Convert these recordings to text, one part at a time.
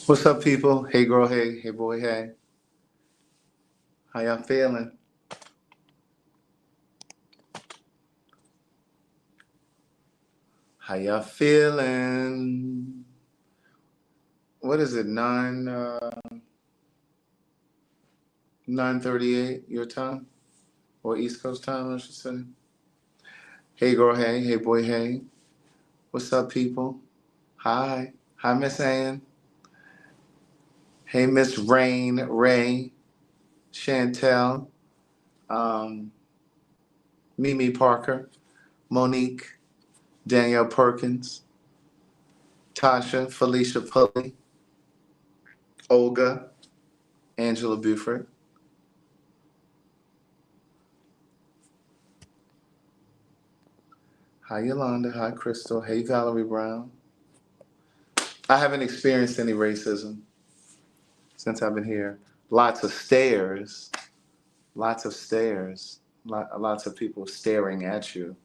What's up, people? Hey, girl. Hey, hey, boy. Hey, how y'all feeling? How y'all feeling? What is it? 9:38 your time, or East Coast time, I should say. Hey, girl. Hey, hey, boy. Hey, what's up, people? Hi, hi, Miss Ann. Hey, Miss Rain, Ray, Chantel, um, Mimi Parker, Monique, Danielle Perkins, Tasha, Felicia Pulley, Olga, Angela Buford. Hi, Yolanda. Hi, Crystal. Hey, Valerie Brown. I haven't experienced any racism since I've been here. Lots of stares, lots of stares, lots of people staring at you,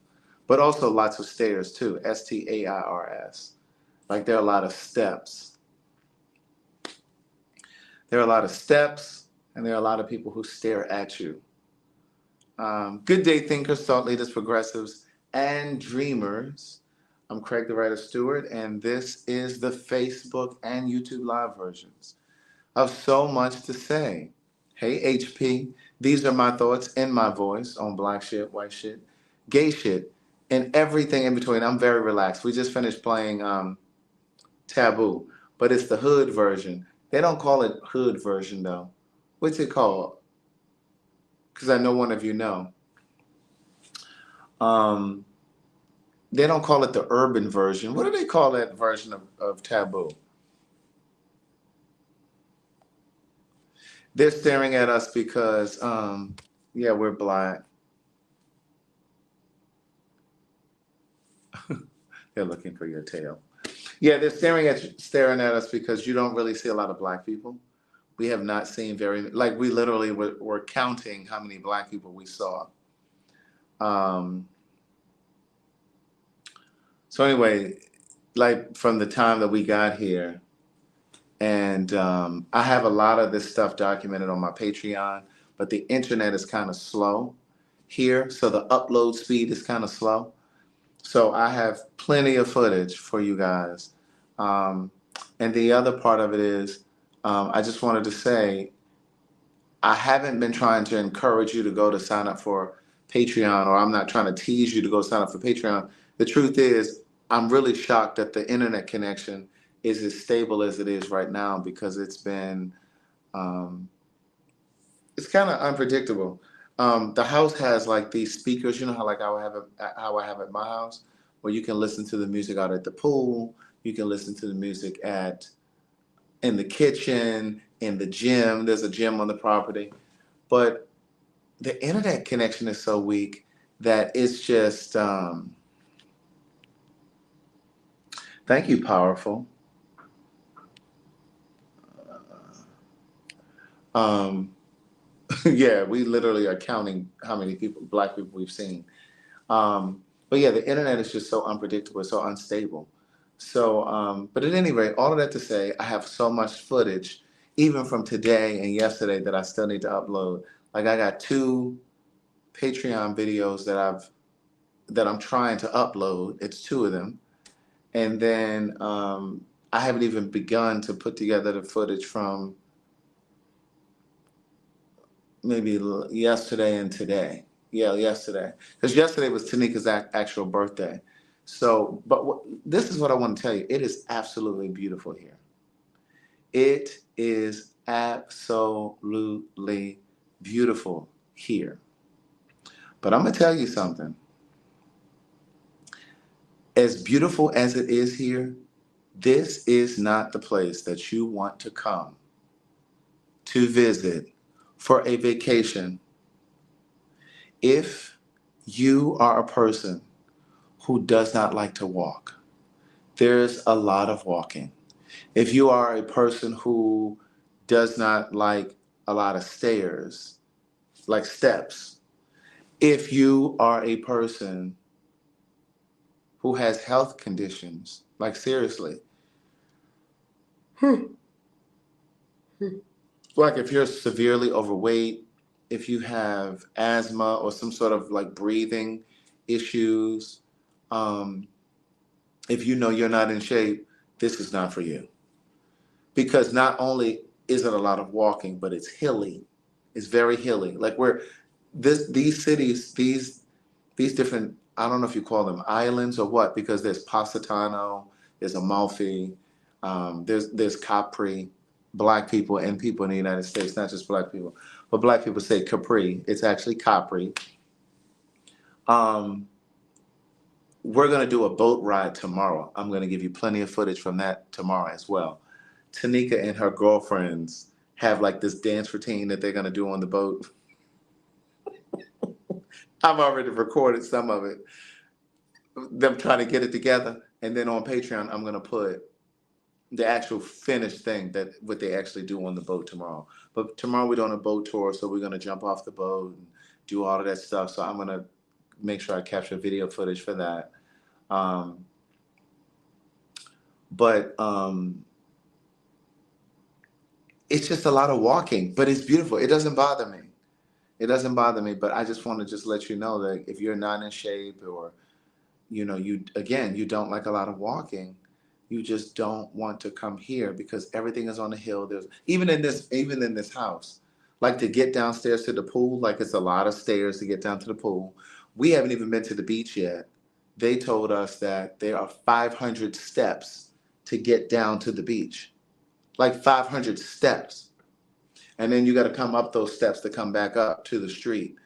but also lots of stairs too. Stairs. Like there are a lot of steps. There are a lot of steps, and there are a lot of people who stare at you. Good day, thinkers, thought leaders, progressives, and dreamers. I'm Craig the Writer Stewart, and this is the Facebook and YouTube live versions of So Much to Say. Hey, HP, these are my thoughts in my voice on black shit, white shit, gay shit, and everything in between. I'm very relaxed. We just finished playing Taboo, but it's the hood version. They don't call it hood version, though. What's it called? Because I know one of you know. Um, they don't call it the urban version. What do they call that version of Taboo? They're staring at us because, yeah, we're black. They're looking for your tail. Yeah, they're staring at us because you don't really see a lot of black people. We have not seen like we literally were counting how many black people we saw. Um, so anyway, like from the time that we got here, and I have a lot of this stuff documented on my Patreon, but the internet is kind of slow here, so the upload speed is kind of slow. So I have plenty of footage for you guys. Um, and the other part of it is, I just wanted to say, I haven't been trying to encourage you to go to sign up for Patreon, or I'm not trying to tease you to go sign up for Patreon. The truth is, I'm really shocked that the internet connection is as stable as it is right now because um, it's kind of unpredictable. The house has like these speakers, you know how like how I have at my house, where you can listen to the music out at the pool, you can listen to the music at in the kitchen, in the gym. There's a gym on the property, but the internet connection is so weak that it's just. Thank you, powerful. Um, yeah, we literally are counting how many people, black people, we've seen. But yeah, the internet is just so unpredictable, so unstable. So, but at any rate, all of that to say, I have so much footage, even from today and yesterday, that I still need to upload. Like I got two Patreon videos that I'm trying to upload. It's two of them, and then I haven't even begun to put together the footage from maybe yesterday and today. Yeah, yesterday. Because yesterday was Tanika's actual birthday. So, but this is what I want to tell you. It is absolutely beautiful here. It is absolutely beautiful here. But I'm going to tell you something. As beautiful as it is here, this is not the place that you want to come to visit for a vacation if you are a person who does not like to walk. There's a lot of walking. If you are a person who does not like a lot of stairs, like steps. If you are a person who has health conditions, like seriously, like if you're severely overweight, if you have asthma or some sort of like breathing issues, um, if you know you're not in shape, this is not for you. Because not only is it a lot of walking, but it's hilly. It's very hilly. Like where these cities, these different, I don't know if you call them islands or what, because there's Positano, there's Amalfi, there's Capri, black people and people in the United States, not just black people, but black people say Capri. It's actually Capri. Um, we're gonna do a boat ride tomorrow. I'm gonna give you plenty of footage from that tomorrow as well. Tanika and her girlfriends have like this dance routine that they're gonna do on the boat. I've already recorded some of it, them trying to get it together, and then on Patreon, I'm gonna put the actual finished thing that what they actually do on the boat tomorrow. But tomorrow we're doing a boat tour, so we're gonna jump off the boat and do all of that stuff. So I'm gonna make sure I capture video footage for that. Um, but it's just a lot of walking, but it's beautiful. It doesn't bother me. It doesn't bother me, but I just want to just let you know that if you're not in shape or you again, you don't like a lot of walking, you just don't want to come here because everything is on the hill. There's even in this house, like to get downstairs to the pool, like it's a lot of stairs to get down to the pool. We haven't even been to the beach yet. They told us that there are 500 steps to get down to the beach. Like 500 steps. And then you got to come up those steps to come back up to the street.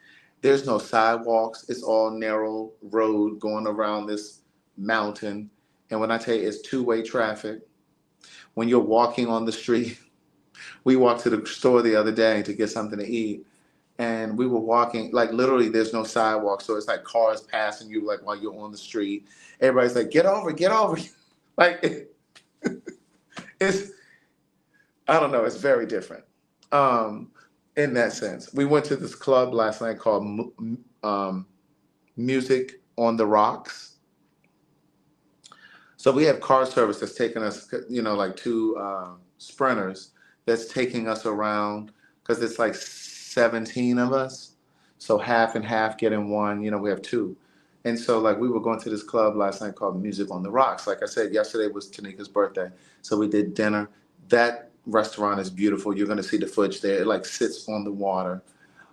There's no sidewalks. It's all narrow road going around this mountain. And when I tell you it's two-way traffic, when you're walking on the street, we walked to the store the other day to get something to eat. And we were walking, like literally there's no sidewalk. So it's like cars passing you like while you're on the street. Everybody's like, get over, get over. Like it's, I don't know, it's very different. Um, in that sense. We went to this club last night called Music on the Rocks. So we have car service that's taking us, like two sprinters that's taking us around because it's like 17 of us. So half and half get in one, we have two. And so like we were going to this club last night called Music on the Rocks. Like I said, yesterday was Tanika's birthday. So we did dinner. That restaurant is beautiful. You're going to see the footage there. It like sits on the water.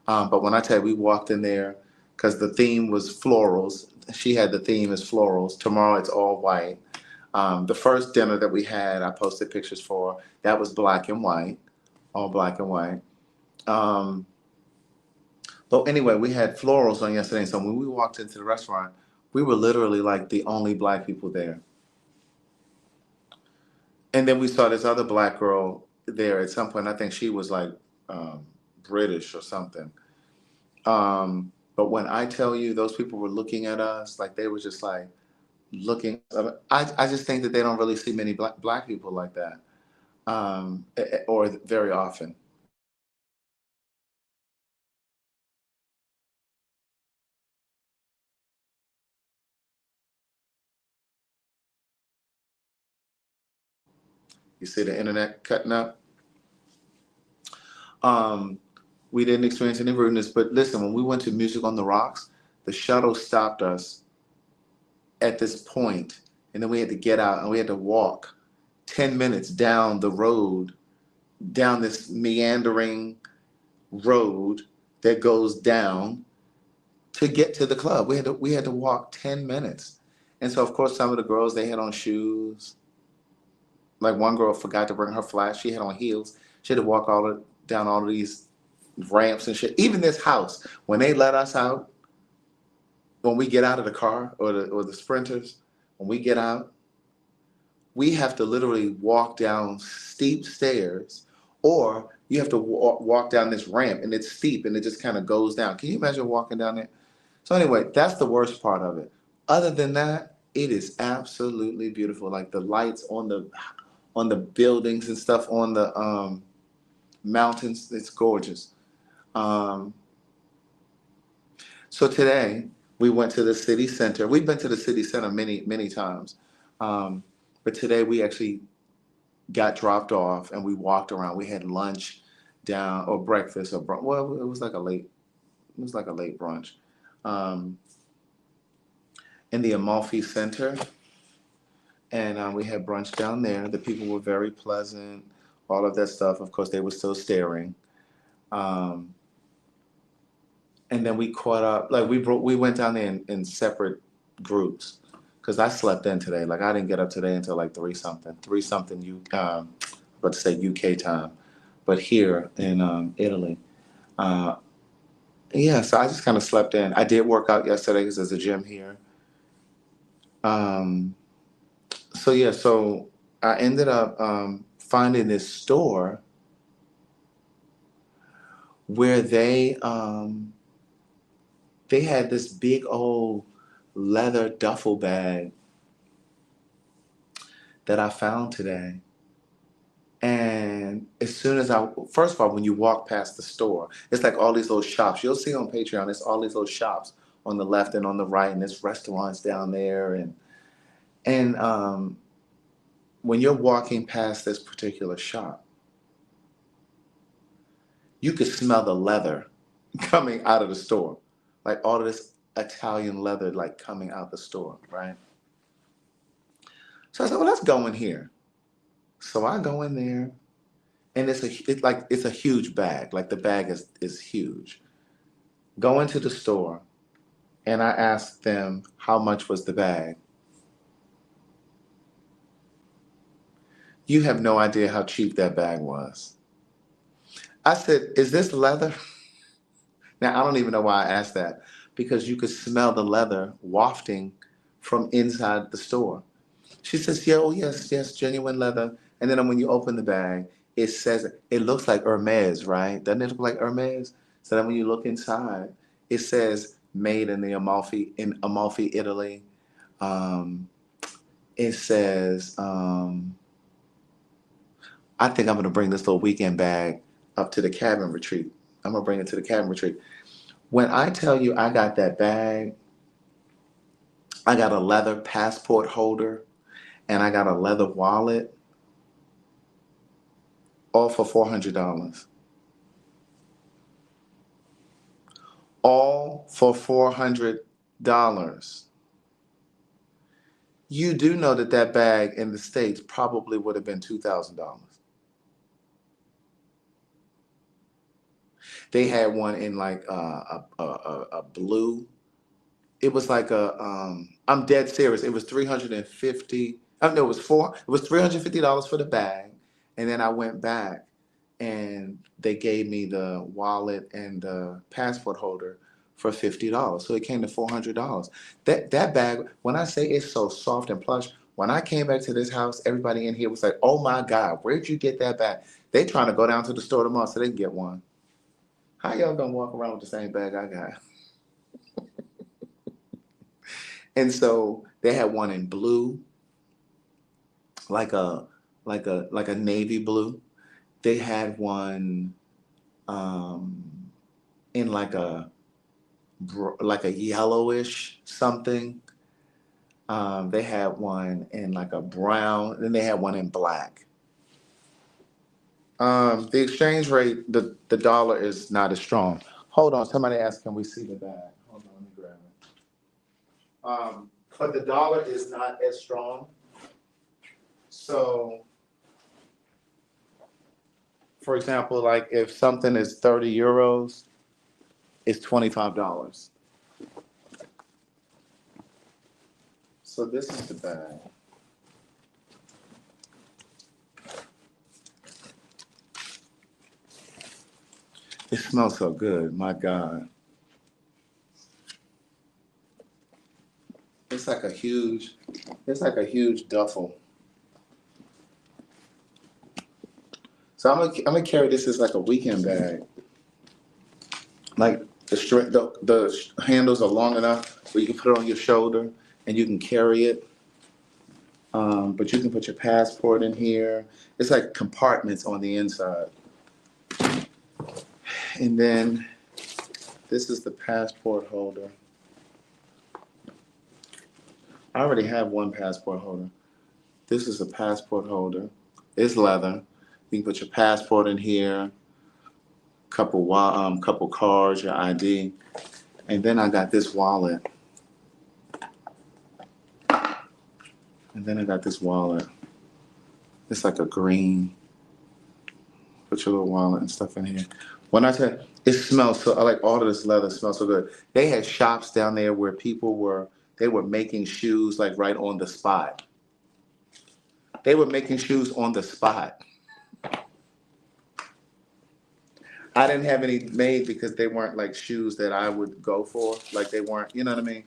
But when I tell you, we walked in there because the theme was florals. She had the theme as florals. Tomorrow it's all white. The first dinner that we had, I posted pictures for. That was black and white, all black and white. Um, but anyway, we had florals on yesterday. So when we walked into the restaurant, we were literally like the only black people there. And then we saw this other black girl there at some point. I think she was like British or something. But when I tell you those people were looking at us, like they were just like looking. I just think that they don't really see many black people like that, or very often. You see the internet cutting up. Um, we didn't experience any rudeness, but listen, when we went to Music on the Rocks, the shuttle stopped us at this point, and then we had to get out and we had to walk 10 minutes down the road, down this meandering road that goes down to get to the club. We had to walk 10 minutes. And so of course some of the girls they had on shoes. Like one girl forgot to bring her flat. She had on heels. She had to walk down all of these ramps and shit. Even this house, when they let us out, when we get out of the car or the sprinters, when we get out, we have to literally walk down steep stairs, or you have to walk down this ramp and it's steep and it just kind of goes down. Can you imagine walking down there? So anyway, that's the worst part of it. Other than that, it is absolutely beautiful. Like the lights on the buildings and stuff on the mountains, it's gorgeous. Um, So today we went to the city center. We've been to the city center many, many times. Um, but today we actually got dropped off and we walked around. We had lunch down or breakfast or well, it was like a late brunch um, in the Amalfi Center, and we had brunch down there. The people were very pleasant, all of that stuff. Of course, they were still staring. Um, and then we caught up. Like we went down there in separate groups because I slept in today. Like I didn't get up today until like three something. About to say UK time, but here in Italy. Uh, yeah, so I just kind of slept in. I did work out yesterday because there's a gym here. Um, so yeah, so I ended up finding this store where they had this big old leather duffel bag that I found today. And as soon as first of all, when you walk past the store, it's like all these little shops. You'll see on Patreon, it's all these little shops on the left and on the right, and there's restaurants down there. And when you're walking past this particular shop, you could smell the leather coming out of the store, like all of this Italian leather, like coming out the store, right? So I said, well, let's go in here. So I go in there, and it's a huge bag. Like the bag is huge. Go into the store, and I asked them how much was the bag. You have no idea how cheap that bag was. I said, is this leather? Now I don't even know why I asked that because you could smell the leather wafting from inside the store. She says, yeah, oh yes, yes, genuine leather. And then when you open the bag, it says it looks like Hermes, right? Doesn't it look like Hermes? So then when you look inside, it says made in the Amalfi, Italy. Um, it says, I think I'm gonna bring this little weekend bag up to the cabin retreat. I'm gonna bring it to the cabin retreat. When I tell you I got that bag, I got a leather passport holder and I got a leather wallet, all for $400. All for $400. You do know that that bag in the States probably would have been $2,000. They had one in like a blue. It was like I'm dead serious. It was 350. I know it was four. It was $350 for the bag, and then I went back, and they gave me the wallet and the passport holder for $50. So it came to $400. That bag, when I say it's so soft and plush, when I came back to this house, everybody in here was like, "Oh my God, where'd you get that bag?" They trying to go down to the store tomorrow so they can get one. How y'all gonna walk around with the same bag I got? And so they had one in blue, like a like a navy blue. They had one um, in like a yellowish something. They had one in like a brown. Then they had one in black. The exchange rate, the dollar is not as strong. Hold on, somebody asked, can we see the bag? Hold on, let me grab it. But the dollar is not as strong. So, for example, like if something is 30 euros, it's $25. So this is the bag. It smells so good, my God. It's like a huge, it's like a huge duffel. So I'm gonna carry this as like a weekend bag. Like the handles are long enough where you can put it on your shoulder and you can carry it. But you can put your passport in here. It's like compartments on the inside. And then This is the passport holder. I already have one passport holder. This is a passport holder. It's leather. You can put your passport in here, couple cards, your ID, and then I got this wallet. It's like a green. Put your little wallet and stuff in here. When I said it smells so, I like all of this leather smells so good. They had shops down there where they were making shoes like right on the spot. They were making shoes on the spot. I didn't have any made because they weren't like shoes that I would go for. Like they weren't, you know what I mean?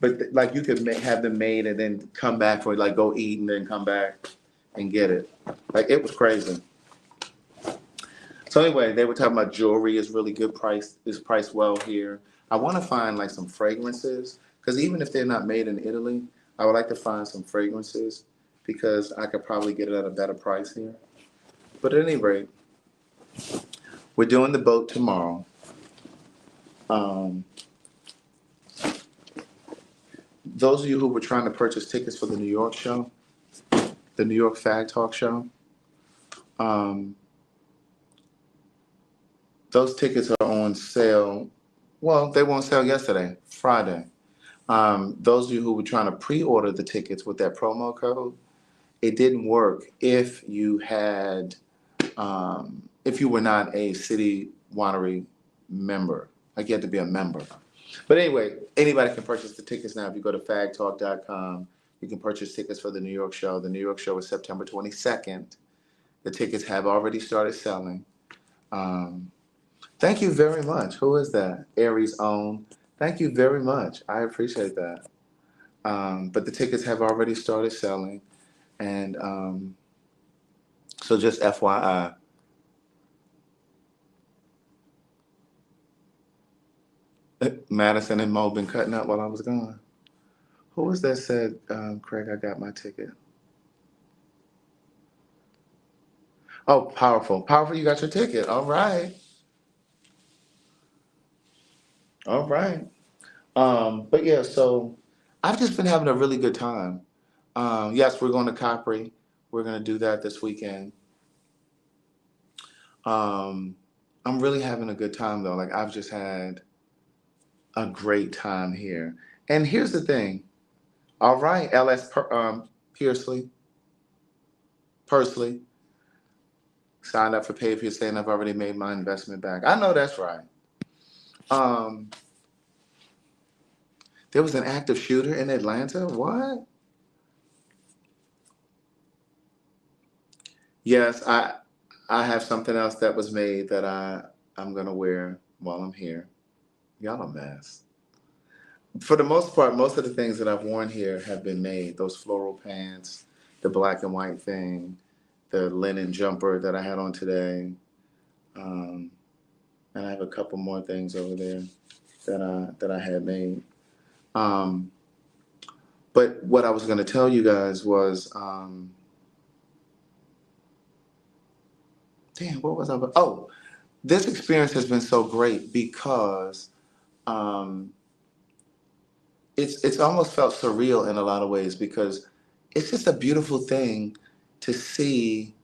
But like you could have them made and then come back for like go eat and then come back and get it. Like it was crazy. So anyway, they were talking about jewelry is really good price, is priced well here. I want to find like some fragrances because even if they're not made in Italy, I would like to find some fragrances because I could probably get it at a better price here. But at any rate, we're doing the boat tomorrow. Those of you who were trying to purchase tickets for the New York show, the New York Phag Talk show, those tickets are on sale. Well, they were on sale yesterday, Friday. Those of you who were trying to pre-order the tickets with that promo code, it didn't work if you were not a City Winery member. Like you had to be a member. But anyway, anybody can purchase the tickets now. If you go to fagtalk.com, you can purchase tickets for the New York show. The New York show is September 22nd. The tickets have already started selling. Thank you very much. Who is that? Aries Own. Thank you very much. I appreciate that. But the tickets have already started selling. And so just FYI. Madison and Mo been cutting up while I was gone. Who was that said, Craig, I got my ticket? Oh, Powerful. Powerful, you got your ticket. All right. All right. But yeah, so I've just been having a really good time. Yes, we're going to Capri. We're going to do that this weekend. I'm really having a good time though. Like I've just had a great time here. And here's the thing. All right, Pursley, signed up for pay if you're saying I've already made my investment back. I know that's right. Um, there was an active shooter in Atlanta. What? Yes, I have something else that was made that I'm gonna wear while I'm here. Y'all a mess. For the most part, most of the things that I've worn here have been made. Those floral pants, the black and white thing, the linen jumper that I had on today, um, and I have a couple more things over there that I had made. Um, but what I was going to tell you guys was, damn, what was I? Oh, this experience has been so great because um, it's almost felt surreal in a lot of ways because it's just a beautiful thing to see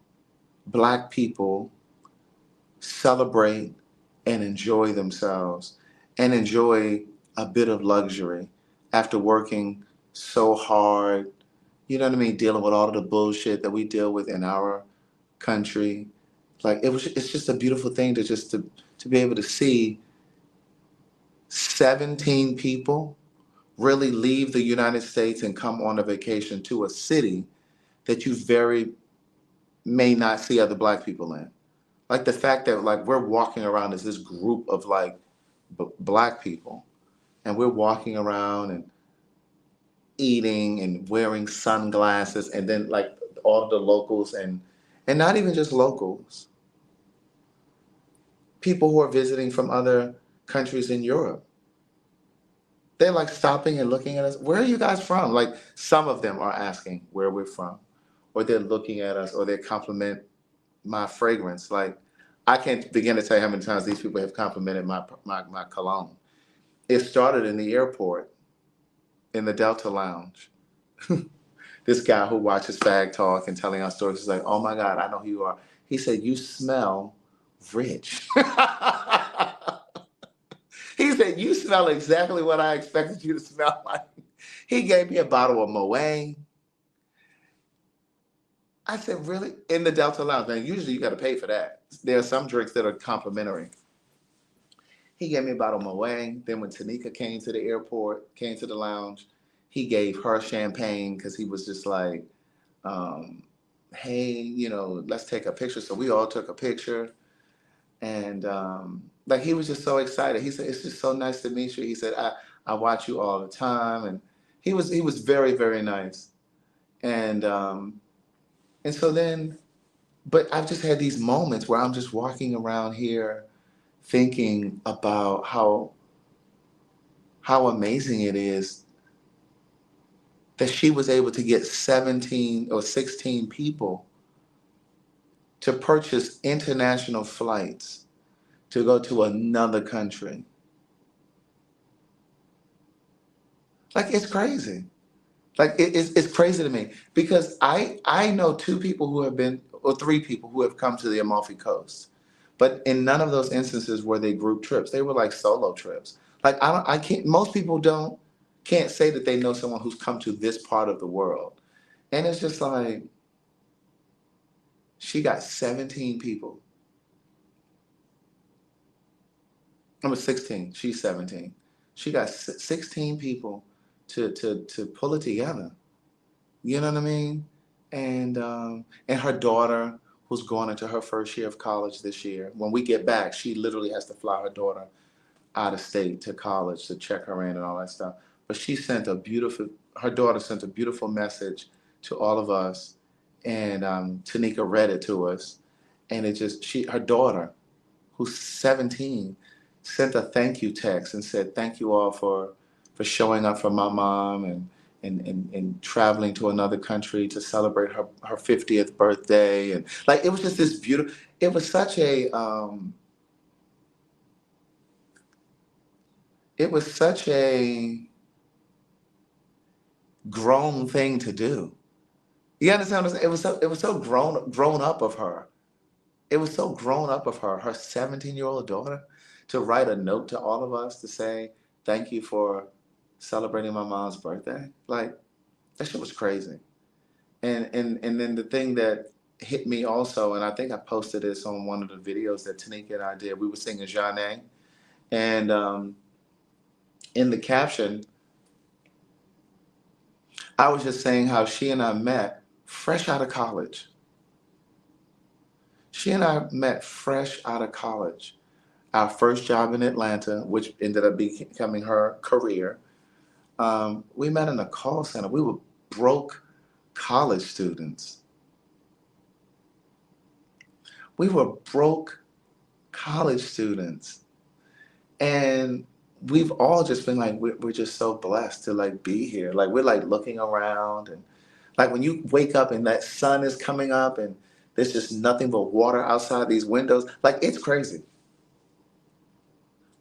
Black people celebrate and enjoy themselves and enjoy a bit of luxury after working so hard, you know what I mean, dealing with all of the bullshit that we deal with in our country. Like it's just a beautiful thing to be able to see 17 people really leave the United States and come on a vacation to a city that you very may not see other Black people in. Like the fact that like we're walking around as this group of like Black people, and we're walking around and eating and wearing sunglasses, and then like all of the locals and not even just locals, people who are visiting from other countries in Europe. They're like stopping and looking at us. Where are you guys from? Like some of them are asking where we're from, or they're looking at us, or they compliment my fragrance. Like I can't begin to tell you how many times these people have complimented my cologne. It started in the airport in the Delta Lounge. This guy who watches Phag Talk and telling our stories is like, oh my God, I know who you are. He said, you smell rich. He said, you smell exactly what I expected you to smell like. He gave me a bottle of Moet. I said, really? In the Delta Lounge. Now, usually you got to pay for that. There are some drinks that are complimentary. He gave me a bottle of Moet. Then when Tanika came to the airport, came to the lounge, he gave her champagne because he was just like, um, hey, let's take a picture. So we all took a picture. And like he was just so excited. He said, it's just so nice to meet you. He said, I watch you all the time. And he was very, very nice. And so then, but I've just had these moments where I'm just walking around here thinking about how amazing it is that she was able to get 17 or 16 people to purchase international flights to go to another country. Like it's crazy. Like it's crazy to me because I know two people who have been or three people who have come to the Amalfi Coast, but in none of those instances were they group trips. They were like solo trips. Like I can't. Most people can't say that they know someone who's come to this part of the world, and it's just like she got 17 people. I'm 16. She's 17. She got 16 people to pull it together. You know what I mean? And her daughter, who's going into her first year of college this year. When we get back, she literally has to fly her daughter out of state to college to check her in and all that stuff. But her daughter sent a beautiful message to all of us, and Tanika read it to us, and her daughter, who's 17, sent a thank you text and said, thank you all for showing up for my mom and traveling to another country to celebrate her 50th birthday. And like, it was just this beautiful, it was such a grown thing to do. You understand what I'm saying? It was so grown up of her. It was so grown up of her 17-year-old daughter, to write a note to all of us to say, thank you for celebrating my mom's birthday. Like, that shit was crazy. And then the thing that hit me also, and I think I posted this on one of the videos that Tanika and I did, we were singing Jeanne. And in the caption, I was just saying how she and I met fresh out of college. She and I met fresh out of college. Our first job in Atlanta, which ended up becoming her career, we met in a call center. We were broke college students. We were broke college students. And we've all just been like, we're just so blessed to like be here. Like we're like looking around, and like when you wake up and that sun is coming up and there's just nothing but water outside these windows. Like it's crazy.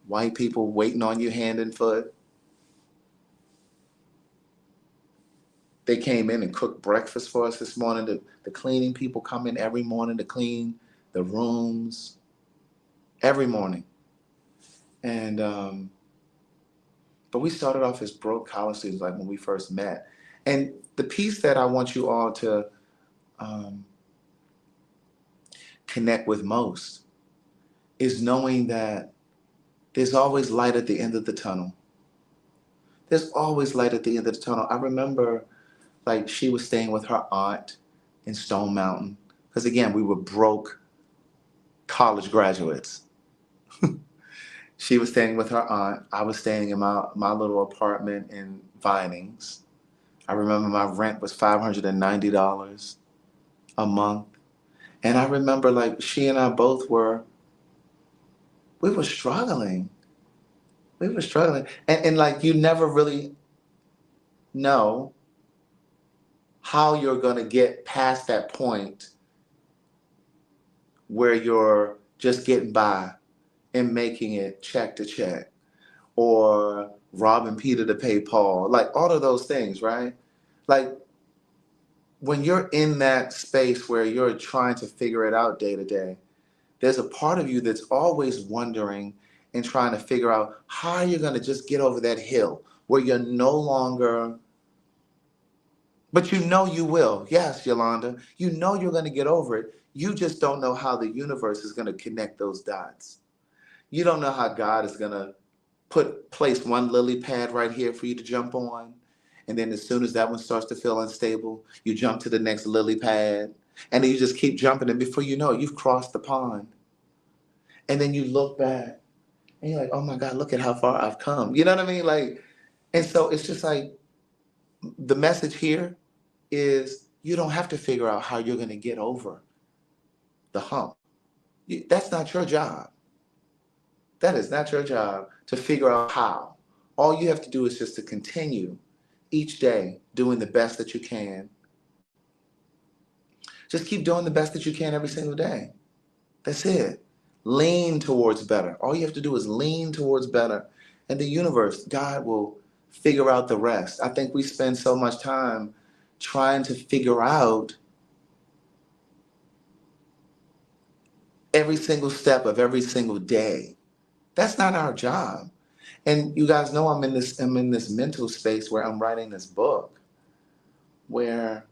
White people waiting on you hand and foot. They came in and cooked breakfast for us this morning. The cleaning people come in every morning to clean the rooms every morning. And but we started off as broke college students, like when we first met. And the piece that I want you all to um, connect with most is knowing that there's always light at the end of the tunnel. There's always light at the end of the tunnel. I remember like she was staying with her aunt in Stone Mountain. Because again, we were broke college graduates. She was staying with her aunt. I was staying in my little apartment in Vinings. I remember my rent was $590 a month. And I remember like she and I both we were struggling. We were struggling. And like you never really know how you're going to get past that point where you're just getting by and making it check to check, or robbing Peter to pay Paul, like all of those things, right? Like when you're in that space where you're trying to figure it out day to day, there's a part of you that's always wondering and trying to figure out how you're going to just get over that hill where you're no longer, but you know you will. Yes, Yolanda, you know you're going to get over it. You just don't know how the universe is going to connect those dots. You don't know how God is going to place one lily pad right here for you to jump on. And then as soon as that one starts to feel unstable, you jump to the next lily pad. And then you just keep jumping. And before you know it, you've crossed the pond. And then you look back and you're like, oh my God, look at how far I've come. You know what I mean? Like, and so it's just like the message here is you don't have to figure out how you're going to get over the hump. That's not your job. That is not your job to figure out how. All you have to do is just to continue each day doing the best that you can. Just keep doing the best that you can every single day. That's it. Lean towards better. All you have to do is lean towards better. And the universe, God will figure out the rest. I think we spend so much time trying to figure out every single step of every single day. That's not our job. And you guys know I'm in this mental space where I'm writing this book where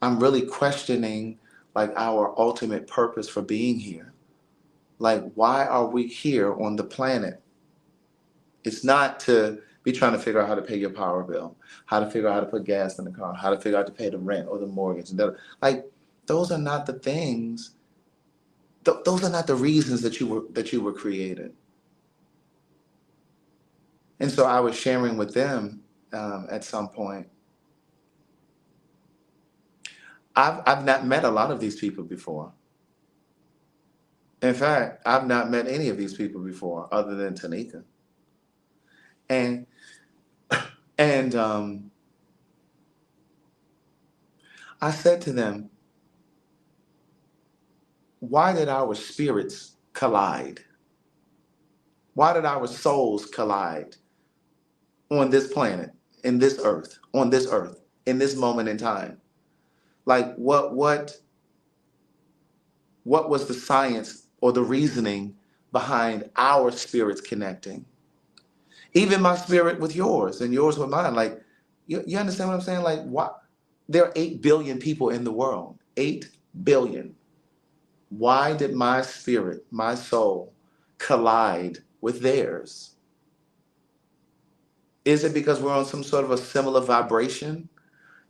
I'm really questioning like our ultimate purpose for being here. Like, why are we here on the planet? It's not to be trying to figure out how to pay your power bill, how to figure out how to put gas in the car, how to figure out to pay the rent or the mortgage. Like, those are not the things. Those are not the reasons that you were created. And so I was sharing with them at some point. I've not met a lot of these people before. In fact, I've not met any of these people before, other than Tanika. And and I said to them, why did our spirits collide? Why did our souls collide on this planet, on this earth, in this moment in time? Like what was the science or the reasoning behind our spirits connecting? Even my spirit with yours and yours with mine. Like, you understand what I'm saying? Like, what? There are 8 billion people in the world. 8 billion. Why did my spirit, my soul, collide with theirs? Is it because we're on some sort of a similar vibration?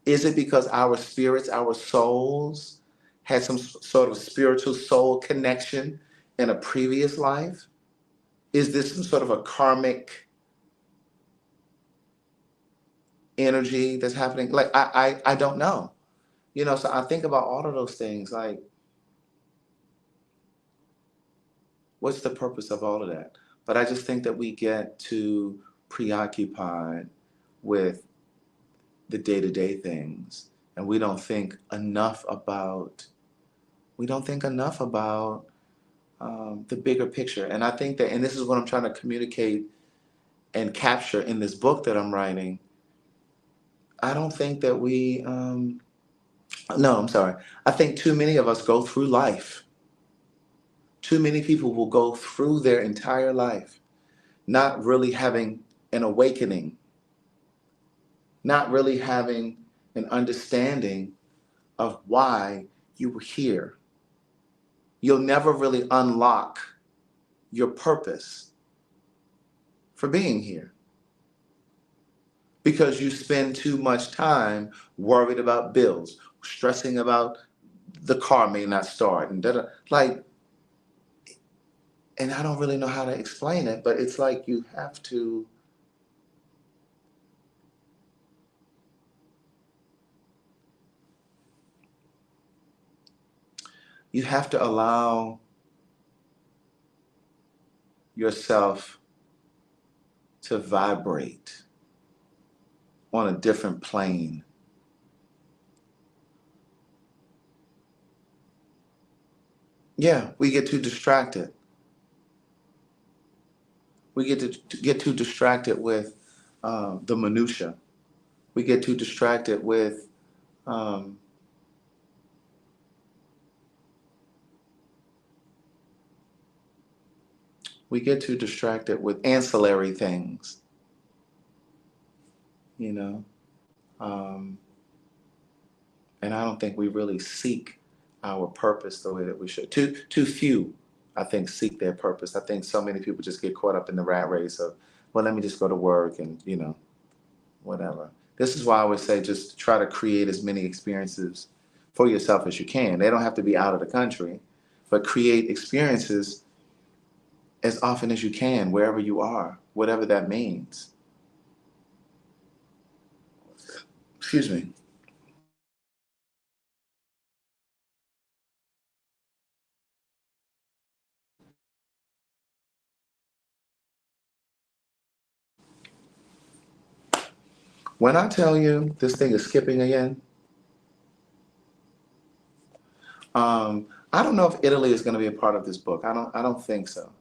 Is it because our spirits, our souls, had some sort of spiritual soul connection in a previous life? Is this some sort of a karmic energy that's happening? Like, I don't know. So I think about all of those things. Like, what's the purpose of all of that? But I just think that we get too preoccupied with the day-to-day things, and we don't think enough about the bigger picture. And I think that, and this is what I'm trying to communicate and capture in this book that I'm writing. I don't think that no, I'm sorry. I think too many of us go through life. Too many people will go through their entire life not really having an awakening, not really having an understanding of why you were here. You'll never really unlock your purpose for being here because you spend too much time worried about bills, stressing about the car may not start, and like, and I don't really know how to explain it, but it's like you have to allow yourself to vibrate on a different plane. Yeah, we get too distracted. We get to get too distracted with the minutia. We get too distracted with um, we get too distracted with ancillary things, you know. Um, and I don't think we really seek our purpose the way that we should. Too few, I think, seek their purpose. I think so many people just get caught up in the rat race of, well, let me just go to work and whatever. This is why I always say just try to create as many experiences for yourself as you can. They don't have to be out of the country, but create experiences as often as you can, wherever you are, whatever that means. Excuse me. When I tell you this thing is skipping again, I don't know if Italy is going to be a part of this book. I don't think so.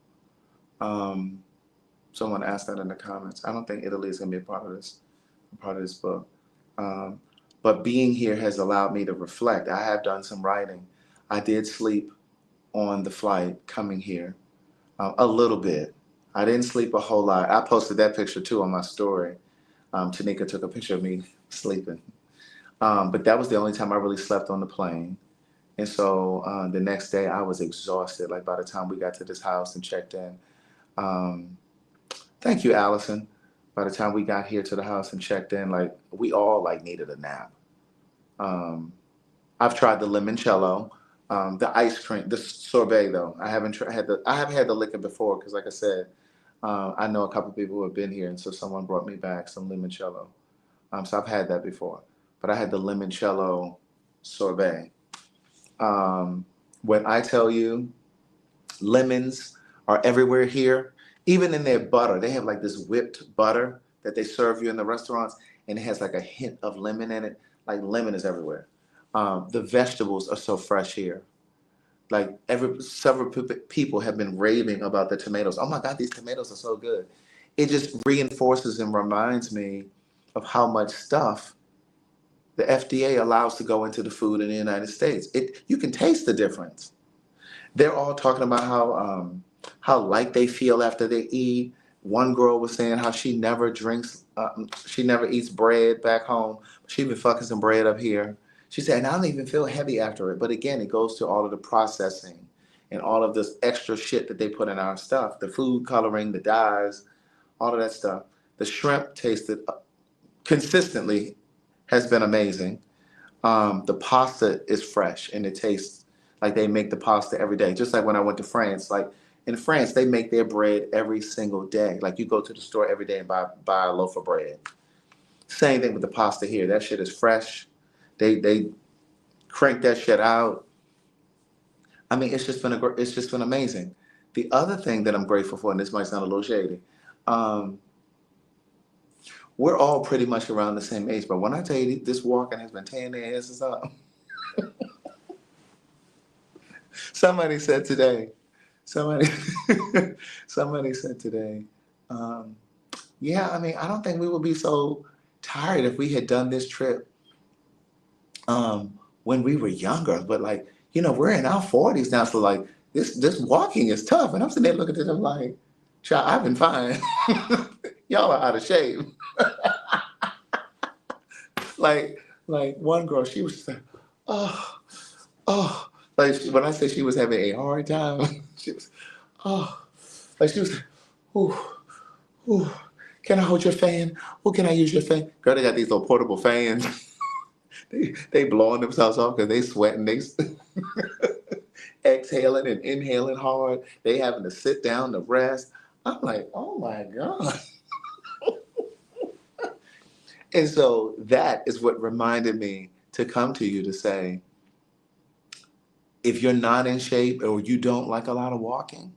Um, Someone asked that in the comments. I don't think Italy is going to be a part of this book. Um, but being here has allowed me to reflect. I have done some writing. I did sleep on the flight coming here a little bit. I didn't sleep a whole lot. I posted that picture too on my story. Tanika took a picture of me sleeping. But that was the only time I really slept on the plane. And so the next day I was exhausted. Like by the time we got to this house and checked in, um, thank you, Allison. By the time we got here to the house and checked in, like we all like needed a nap. Um, I've tried the limoncello, the ice cream, the sorbet though. I haven't had the liquor before because, like I said, I know a couple people who have been here, and so someone brought me back some limoncello. So I've had that before, but I had the limoncello sorbet. When I tell you lemons are everywhere here, even in their butter, they have like this whipped butter that they serve you in the restaurants, and it has like a hint of lemon in it. Like lemon is everywhere. The vegetables are so fresh here. Like several people have been raving about the tomatoes. Oh my God, these tomatoes are so good. It just reinforces and reminds me of how much stuff the FDA allows to go into the food in the United States. You can taste the difference. They're all talking about how light they feel after they eat. One girl was saying how she never eats bread back home. She been fucking some bread up here. She said, and I don't even feel heavy after it. But again, it goes to all of the processing and all of this extra shit that they put in our stuff, the food coloring, the dyes, all of that stuff. The shrimp tasted consistently has been amazing. The pasta is fresh and it tastes like they make the pasta every day. Just like when I went to France, like in France, they make their bread every single day. Like you go to the store every day and buy a loaf of bread. Same thing with the pasta here. That shit is fresh. They crank that shit out. I mean, it's just been amazing. The other thing that I'm grateful for, and this might sound a little shady, um, we're all pretty much around the same age. But when I tell you this walking has been tearing their asses up, somebody said today. Somebody, somebody said today, um, yeah, I mean, I don't think we would be so tired if we had done this trip when we were younger. But like, we're in our 40s now, so like this walking is tough. And I'm sitting there looking at them like, child, I've been fine. Y'all are out of shape. Like, like one girl, she was like, oh, oh, like when I say she was having a hard time, she was, oh, like she was, ooh. Ooh, can I hold your fan? Oh, can I use your fan? Girl, they got these little portable fans. They blowing themselves off because they sweating. They exhaling and inhaling hard. They having to sit down to rest. I'm like, oh my God. And so that is what reminded me to come to you to say, if you're not in shape or you don't like a lot of walking,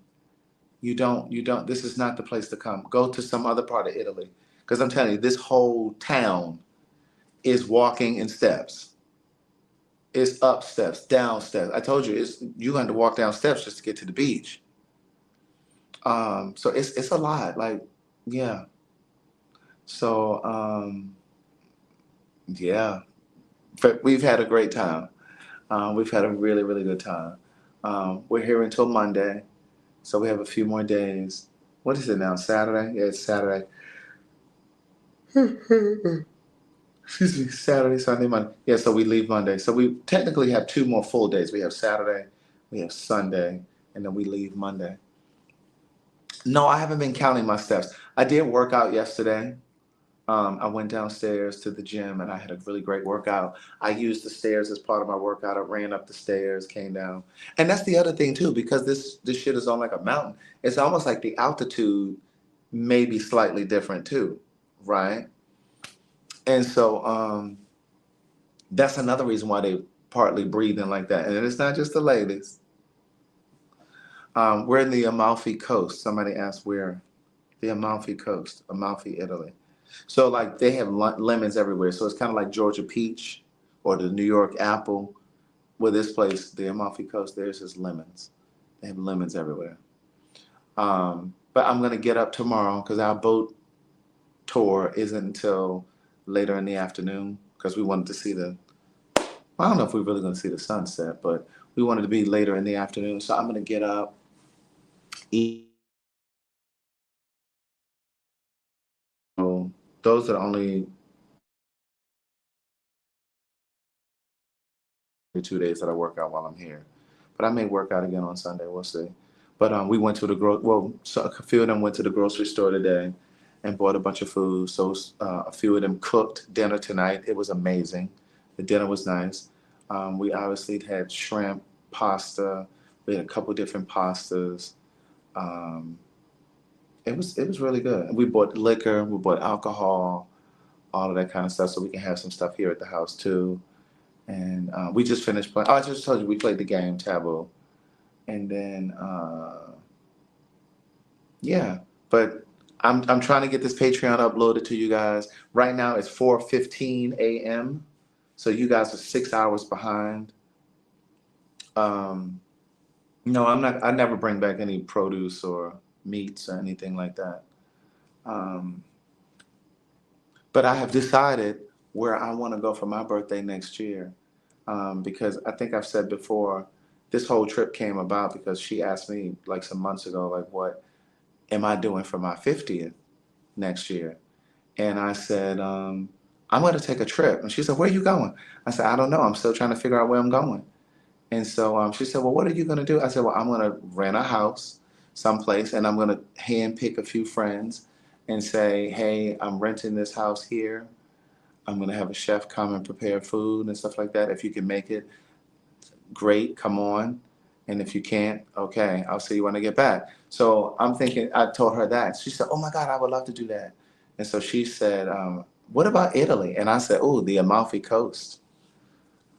this is not the place to come. Go to some other part of Italy. Because I'm telling you, this whole town is walking in steps. It's up steps, down steps. I told you, it's you had to walk down steps just to get to the beach. So it's a lot. Like, yeah. So yeah, but we've had a great time. We've had a really, really good time. We're here until Monday, so we have a few more days. What is it now? Saturday? Yeah, it's Saturday. Excuse me, Saturday, Sunday, Monday. Yeah, so we leave Monday. So we technically have two more full days. We have Saturday, we have Sunday, and then we leave Monday. No, I haven't been counting my steps. I did work out yesterday. I went downstairs to the gym and I had a really great workout. I used the stairs as part of my workout. I ran up the stairs, came down. And that's the other thing too, because this shit is on like a mountain. It's almost like the altitude may be slightly different too, right? And so that's another reason why they partly breathe in like that. And it's not just the ladies. We're in the Amalfi Coast. Somebody asked where. The Amalfi Coast, Amalfi, Italy. So like they have lemons everywhere. So it's kind of like Georgia peach or the New York apple. With this place, the Amalfi Coast, there's just lemons. They have lemons everywhere. But I'm gonna get up tomorrow because our boat tour isn't until later in the afternoon because we wanted to see the. I don't know if we're really gonna see the sunset, but we wanted to be later in the afternoon. So I'm gonna get up, eat. Those are only the 2 days that I work out while I'm here. But I may work out again on Sunday. We'll see. But we went to the so a few of them went to the grocery store today and bought a bunch of food. So a few of them cooked dinner tonight. It was amazing. The dinner was nice. We obviously had shrimp, pasta. We had a couple different pastas. Um, it was really good. We bought liquor. We bought alcohol, all of that kind of stuff, so we can have some stuff here at the house too. And we just finished playing. Oh, I just told you we played the game Taboo, and then yeah. But I'm trying to get this Patreon uploaded to you guys. Right now it's 4:15 a.m. So you guys are 6 hours behind. Um, no, I'm not. I never bring back any produce or meats or anything like that. Um, but I have decided where I want to go for my birthday next year. Because I think I've said before, this whole trip came about because she asked me like some months ago, like, what am I doing for my 50th next year? And I said, I'm going to take a trip. And she said, where are you going? I said, I don't know. I'm still trying to figure out where I'm going. And so she said, well, what are you going to do? I said, well, I'm going to rent a house someplace and I'm going to hand pick a few friends and say, hey, I'm renting this house here. I'm going to have a chef come and prepare food and stuff like that. If you can make it, great, come on. And if you can't, okay, I'll see you when I get back. So I'm thinking, I told her that. She said, oh my God, I would love to do that. And so she said, what about Italy? And I said, oh, the Amalfi Coast.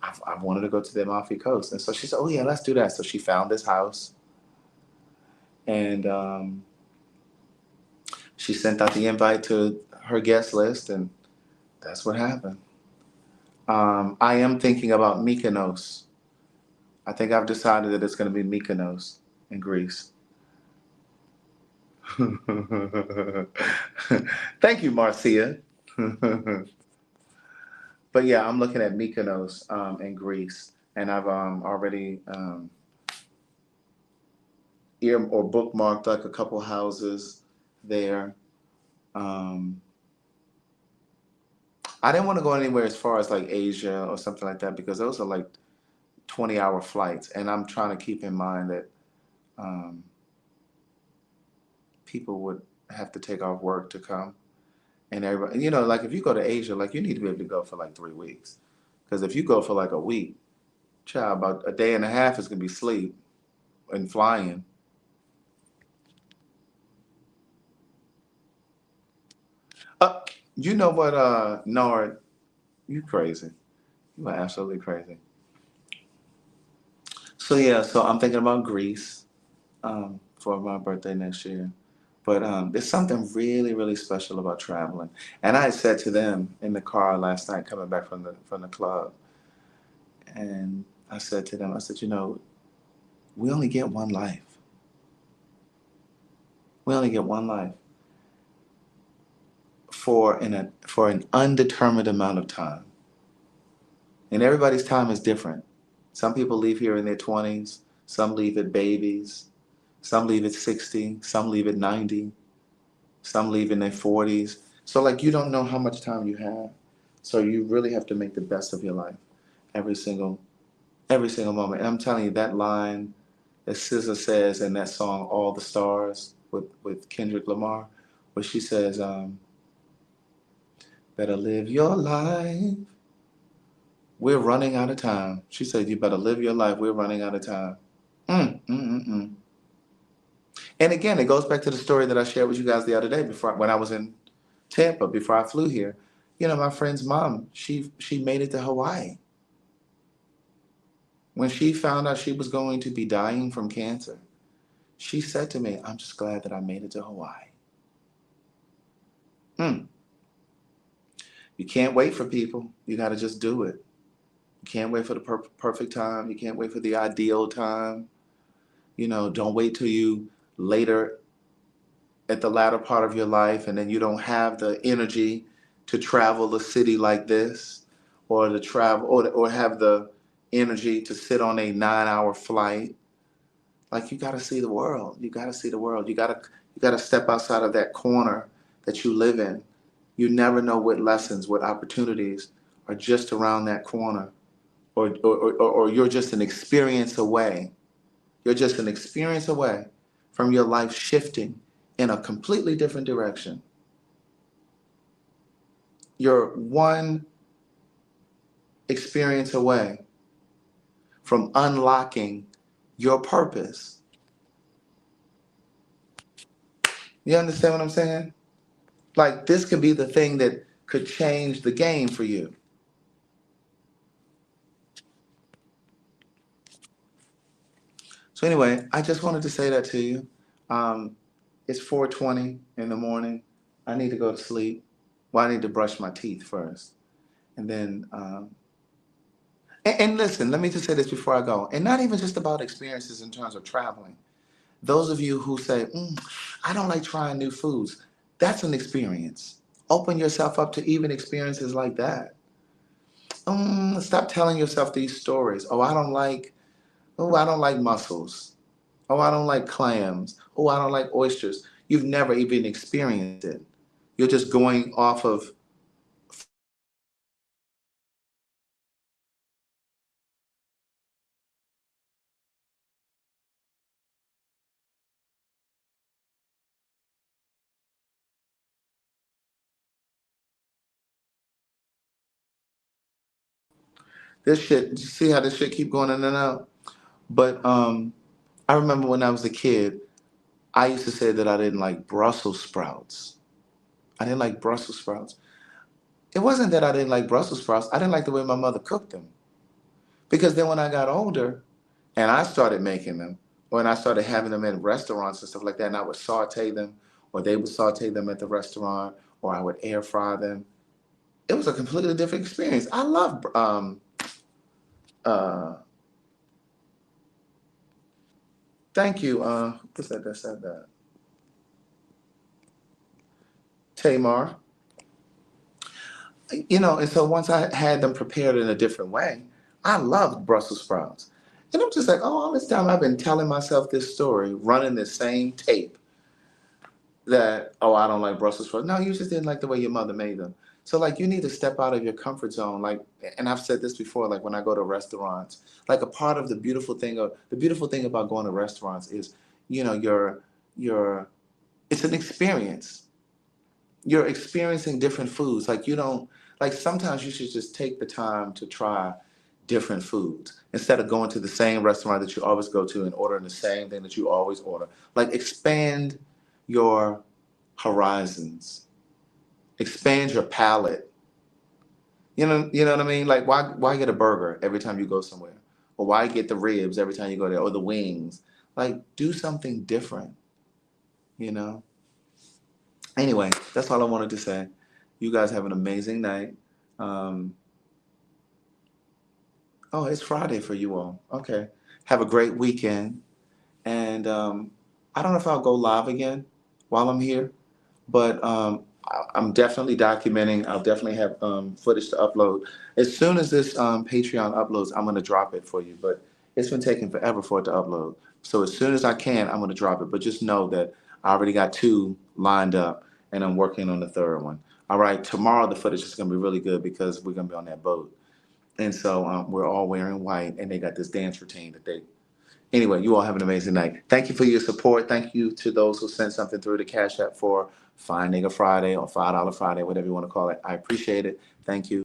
I've wanted to go to the Amalfi Coast. And so she said, oh yeah, let's do that. So she found this house and she sent out the invite to her guest list and that's what happened. I am thinking about Mykonos. I think I've decided that it's going to be Mykonos in Greece. Thank you, Marcia. But yeah, I'm looking at Mykonos in Greece, and I've already ear or bookmarked like a couple houses there. Um, I didn't want to go anywhere as far as like Asia or something like that because those are like 20-hour flights, and I'm trying to keep in mind that um, people would have to take off work to come. And everybody, like if you go to Asia, like you need to be able to go for like 3 weeks. Because if you go for like a week, child, about a day and a half is gonna be sleep and flying. Uh, you know what, Nord, you crazy. You are absolutely crazy. So yeah, so I'm thinking about Greece for my birthday next year. But there's something really, really special about traveling. And I said to them in the car last night coming back from the club, And I said to them, I said, we only get one life. We only get one life for an undetermined amount of time. And everybody's time is different. Some people leave here in their 20s, some leave at babies, some leave at 60, some leave at 90, some leave in their 40s. So like you don't know how much time you have. So you really have to make the best of your life every single moment. And I'm telling you, that line that SZA says in that song All the Stars with Kendrick Lamar, where she says, better live your life. We're running out of time. She said, you better live your life. We're running out of time. Mm. And again, it goes back to the story that I shared with you guys the other day when I was in Tampa, before I flew here. My friend's mom, she made it to Hawaii. When she found out she was going to be dying from cancer, she said to me, I'm just glad that I made it to Hawaii. You can't wait for people. You got to just do it. You can't wait for the perfect time. You can't wait for the ideal time. Don't wait till you later at the latter part of your life and then you don't have the energy to travel a city like this, or to travel or have the energy to sit on a 9-hour flight. Like, you got to see the world. You got to see the world. You got to step outside of that corner that you live in. You never know what lessons, what opportunities are just around that corner, or you're just an experience away. You're just an experience away from your life shifting in a completely different direction. You're one experience away from unlocking your purpose. You understand what I'm saying? Like, this could be the thing that could change the game for you. So anyway, I just wanted to say that to you. It's 4:20 in the morning. I need to go to sleep. Well, I need to brush my teeth first. And then, and listen, let me just say this before I go. And not even just about experiences in terms of traveling. Those of you who say, I don't like trying new foods, that's an experience. Open yourself up to even experiences like that. Stop telling yourself these stories. I don't like mussels. Oh, I don't like clams. Oh, I don't like oysters. You've never even experienced it. You're just going off of this shit. You see how this shit keep going in and out? But I remember when I was a kid, I used to say that I didn't like Brussels sprouts. I didn't like Brussels sprouts. It wasn't that I didn't like Brussels sprouts. I didn't like the way my mother cooked them. Because then when I got older and I started making them, when I started having them in restaurants and stuff like that, and I would saute them, or they would saute them at the restaurant, or I would air fry them, it was a completely different experience. I love, uh, thank you, what's that said that? Tamar. And so once I had them prepared in a different way, I loved Brussels sprouts. And I'm just like, oh, all this time I've been telling myself this story, running the same tape that, oh, I don't like Brussels sprouts. No, you just didn't like the way your mother made them. So like, you need to step out of your comfort zone. Like, and I've said this before, like when I go to restaurants, like a part of the beautiful thing about going to restaurants is, you're it's an experience. You're experiencing different foods. Like, you don't, like, sometimes you should just take the time to try different foods instead of going to the same restaurant that you always go to and ordering the same thing that you always order. Like, expand your horizons, expand your palate. You know what I mean? Like, why get a burger every time you go somewhere? Or why get the ribs every time you go there, or the wings? Like, do something different, you know? Anyway, that's all I wanted to say. You guys have an amazing night. Um, Oh, it's Friday for you all. Okay. Have a great weekend. And I don't know if I'll go live again while I'm here, but I'm definitely documenting. I'll definitely have footage to upload. As soon as this Patreon uploads, I'm going to drop it for you. But it's been taking forever for it to upload. So as soon as I can, I'm going to drop it. But just know that I already got two lined up and I'm working on the third one. All right. Tomorrow, the footage is going to be really good because we're going to be on that boat. And so we're all wearing white and they got this dance routine that they. Anyway, you all have an amazing night. Thank you for your support. Thank you to those who sent something through the Cash App for Fine Nigga Friday or $5 Friday, whatever you want to call it. I appreciate it. Thank you.